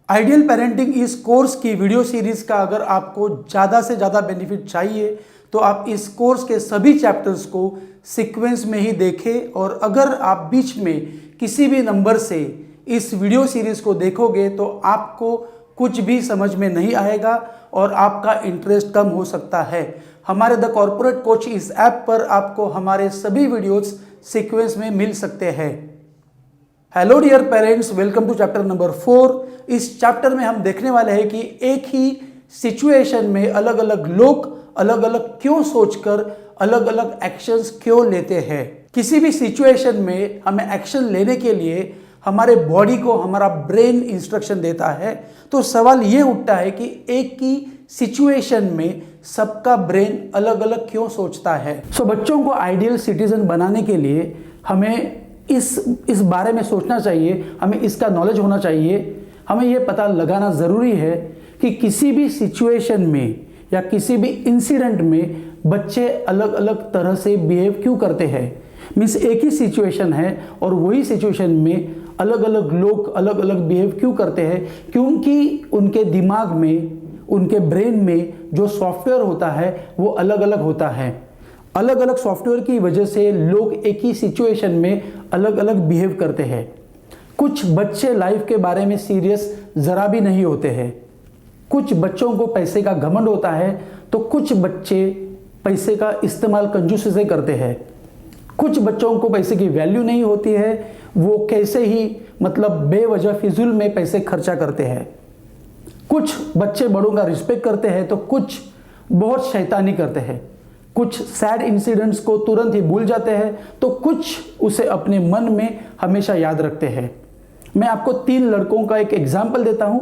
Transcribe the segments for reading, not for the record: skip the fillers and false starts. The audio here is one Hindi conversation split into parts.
आइडियल पेरेंटिंग इस कोर्स की वीडियो सीरीज का अगर आपको ज़्यादा से ज़्यादा बेनिफिट चाहिए तो आप इस कोर्स के सभी चैप्टर्स को सीक्वेंस में ही देखें। और अगर आप बीच में किसी भी नंबर से इस वीडियो सीरीज को देखोगे तो आपको कुछ भी समझ में नहीं आएगा और आपका इंटरेस्ट कम हो सकता है। हमारे द कॉर्पोरेट कोच इस ऐप पर आपको हमारे सभी वीडियोस सीक्वेंस में मिल सकते हैं। Hello dear parents, welcome to chapter number 4। इस चैप्टर में हम देखने वाले हैं कि एक ही सिचुएशन में अलग अलग लोग अलग अलग क्यों सोचकर अलग अलग एक्शंस क्यों लेते हैं। किसी भी सिचुएशन में हमें एक्शन लेने के लिए हमारे बॉडी को हमारा ब्रेन इंस्ट्रक्शन देता है। तो सवाल ये उठता है कि एक ही सिचुएशन में सबका ब्रेन अलग अलग क्यों सोचता है। बच्चों को आइडियल सिटीजन बनाने के लिए हमें इस बारे में सोचना चाहिए, हमें इसका नॉलेज होना चाहिए। हमें यह पता लगाना ज़रूरी है कि किसी भी सिचुएशन में या किसी भी इंसिडेंट में बच्चे अलग अलग तरह से बिहेव क्यों करते हैं। मीन्स एक ही सिचुएशन है और वही सिचुएशन में अलग अलग लोग अलग अलग बिहेव क्यों करते हैं, क्योंकि उनके दिमाग में, उनके ब्रेन में जो सॉफ्टवेयर होता है वो अलग अलग होता है। अलग अलग सॉफ्टवेयर की वजह से लोग एक ही सिचुएशन में अलग अलग बिहेव करते हैं। कुछ बच्चे लाइफ के बारे में सीरियस ज़रा भी नहीं होते हैं। कुछ बच्चों को पैसे का घमंड होता है तो कुछ बच्चे पैसे का इस्तेमाल कंजूसी से करते हैं। कुछ बच्चों को पैसे की वैल्यू नहीं होती है, वो कैसे ही बेवजह फिजूल में पैसे खर्चा करते हैं। कुछ बच्चे बड़ों का रिस्पेक्ट करते हैं तो कुछ बहुत शैतानी करते हैं। कुछ सैड इंसिडेंट्स को तुरंत ही भूल जाते हैं तो कुछ उसे अपने मन में हमेशा याद रखते हैं। मैं आपको 3 लड़कों का एक एग्जाम्पल देता हूँ,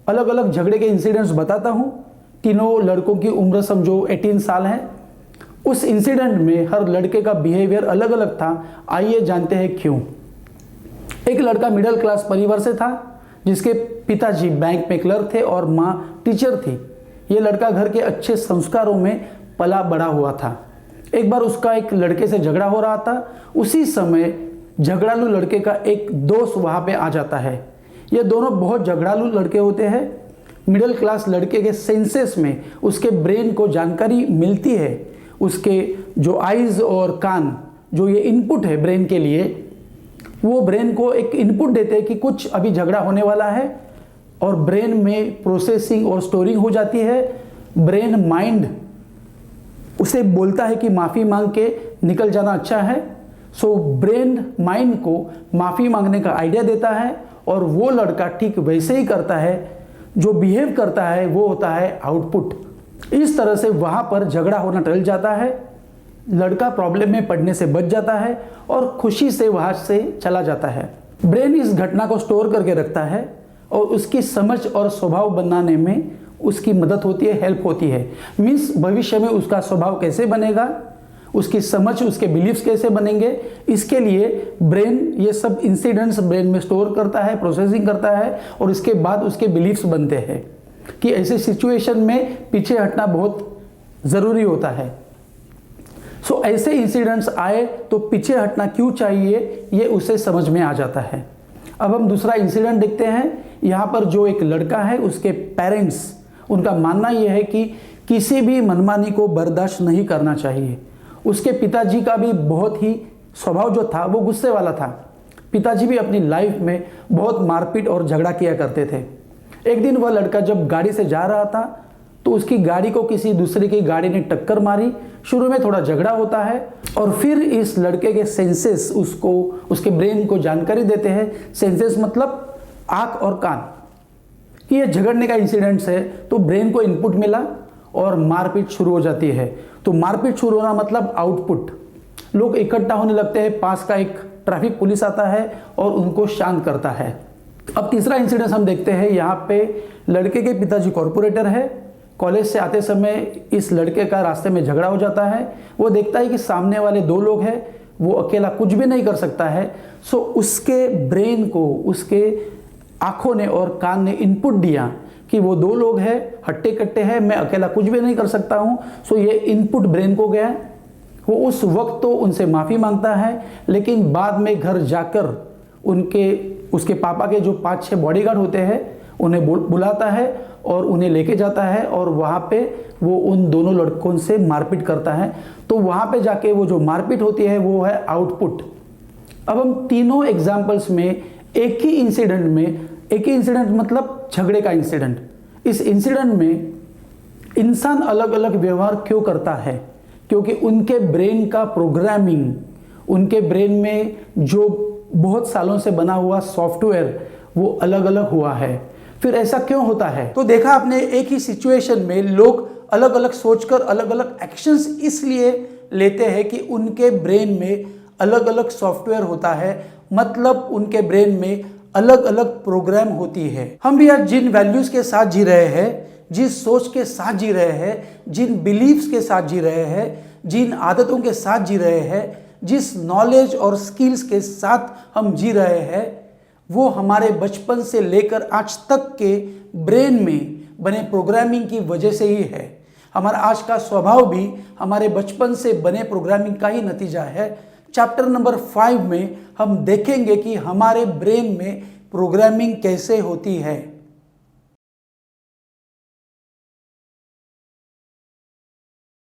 अलग अलग झगड़े के इंसिडेंट्स बताता हूँ। तीनों लड़कों की उम्र समझो 18 साल है। उस इंसिडेंट में हर लड़के का बिहेवियर अलग अलग था। आइए जानते हैं क्यों। एक लड़का मिडिल क्लास परिवार से था जिसके पिताजी बैंक में क्लर्क थे और माँ टीचर थी। ये लड़का घर के अच्छे संस्कारों में पला बड़ा हुआ था। एक बार उसका एक लड़के से झगड़ा हो रहा था। उसी समय झगड़ालू लड़के का एक दोस्त वहाँ पे आ जाता है। ये दोनों बहुत झगड़ालू लड़के होते हैं। मिडिल क्लास लड़के के सेंसेस में उसके ब्रेन को जानकारी मिलती है। उसके जो आइज़ और कान, जो ये इनपुट है ब्रेन के लिए, वो ब्रेन को एक इनपुट देते हैं कि कुछ अभी झगड़ा होने वाला है और ब्रेन में प्रोसेसिंग और स्टोरिंग हो जाती है। ब्रेन माइंड उसे बोलता है कि माफ़ी मांग के निकल जाना अच्छा है। ब्रेन माइंड को माफ़ी मांगने का आइडिया देता है और वो लड़का ठीक वैसे ही करता है। जो बिहेव करता है वो होता है आउटपुट। इस तरह से वहाँ पर झगड़ा होना टल जाता है। लड़का प्रॉब्लम में पड़ने से बच जाता है और खुशी से वहाँ से चला जाता है। ब्रेन इस घटना को स्टोर करके रखता है और उसकी समझ और स्वभाव बनाने में उसकी मदद होती है, हेल्प होती है। मीन्स भविष्य में उसका स्वभाव कैसे बनेगा, उसकी समझ, उसके बिलीव्स कैसे बनेंगे, इसके लिए ब्रेन ये सब इंसिडेंट्स ब्रेन में स्टोर करता है, प्रोसेसिंग करता है और इसके बाद उसके बिलीव्स बनते हैं कि ऐसे सिचुएशन में पीछे हटना बहुत ज़रूरी होता है। ऐसे इंसिडेंट्स आए तो पीछे हटना क्यों चाहिए ये उसे समझ में आ जाता है। अब हम दूसरा इंसिडेंट देखते हैं। यहाँ पर जो एक लड़का है, उसके पेरेंट्स, उनका मानना यह है कि किसी भी मनमानी को बर्दाश्त नहीं करना चाहिए। उसके पिताजी का भी बहुत ही स्वभाव जो था वो गुस्से वाला था। पिताजी भी अपनी लाइफ में बहुत मारपीट और झगड़ा किया करते थे। एक दिन वह लड़का जब गाड़ी से जा रहा था तो उसकी गाड़ी को किसी दूसरे की गाड़ी ने टक्कर मारी। शुरू में थोड़ा झगड़ा होता है और फिर इस लड़के के सेंसेस उसको, उसके ब्रेन को जानकारी देते हैं। सेंसेस मतलब आँख और कान, कि ये झगड़ने का इंसिडेंट्स है। तो ब्रेन को इनपुट मिला और मारपीट शुरू हो जाती है। तो मारपीट शुरू होना मतलब आउटपुट। लोग इकट्ठा होने लगते हैं, पास का एक ट्रैफिक पुलिस आता है और उनको शांत करता है। अब तीसरा इंसिडेंट हम देखते हैं। यहाँ पे लड़के के पिताजी कॉर्पोरेटर है। कॉलेज से आते समय इस लड़के का रास्ते में झगड़ा हो जाता है। वो देखता है कि सामने वाले 2 लोग हैं, वो अकेला कुछ भी नहीं कर सकता है। उसके ब्रेन को उसके आँखों ने और कान ने इनपुट दिया कि वो 2 लोग हैं, हट्टे कट्टे हैं, मैं अकेला कुछ भी नहीं कर सकता हूँ। ये इनपुट ब्रेन को गया। वो उस वक्त तो उनसे माफ़ी मांगता है, लेकिन बाद में घर जाकर उसके पापा के जो 5-6 बॉडीगार्ड होते हैं उन्हें बुलाता है और उन्हें लेके जाता है और वहाँ पे वो उन दोनों लड़कों से मारपीट करता है। तो वहाँ पे जाके वो जो मारपीट होती है वो है आउटपुट। अब हम तीनों एग्जाम्पल्स में एक ही इंसिडेंट मतलब झगड़े का इंसिडेंट, इस इंसिडेंट में इंसान अलग अलग व्यवहार क्यों करता है? क्योंकि उनके ब्रेन का प्रोग्रामिंग, उनके ब्रेन में जो बहुत सालों से बना हुआ सॉफ्टवेयर वो अलग अलग हुआ है। फिर ऐसा क्यों होता है? तो देखा आपने, एक ही सिचुएशन में लोग अलग अलग सोचकर अलग अलग एक्शंस इसलिए लेते हैं कि उनके ब्रेन में अलग अलग सॉफ्टवेयर होता है, मतलब उनके ब्रेन में अलग अलग प्रोग्राम होती है। हम भी आज जिन वैल्यूज के साथ जी रहे हैं, जिस सोच के साथ जी रहे हैं, जिन बिलीव्स के साथ जी रहे हैं, जिन आदतों के साथ जी रहे हैं, जिस नॉलेज और स्किल्स के साथ हम जी रहे हैं, वो हमारे बचपन से लेकर आज तक के ब्रेन में बने प्रोग्रामिंग की वजह से ही है। हमारा आज का स्वभाव भी हमारे बचपन से बने प्रोग्रामिंग का ही नतीजा है। चैप्टर नंबर 5 में हम देखेंगे कि हमारे ब्रेन में प्रोग्रामिंग कैसे होती है।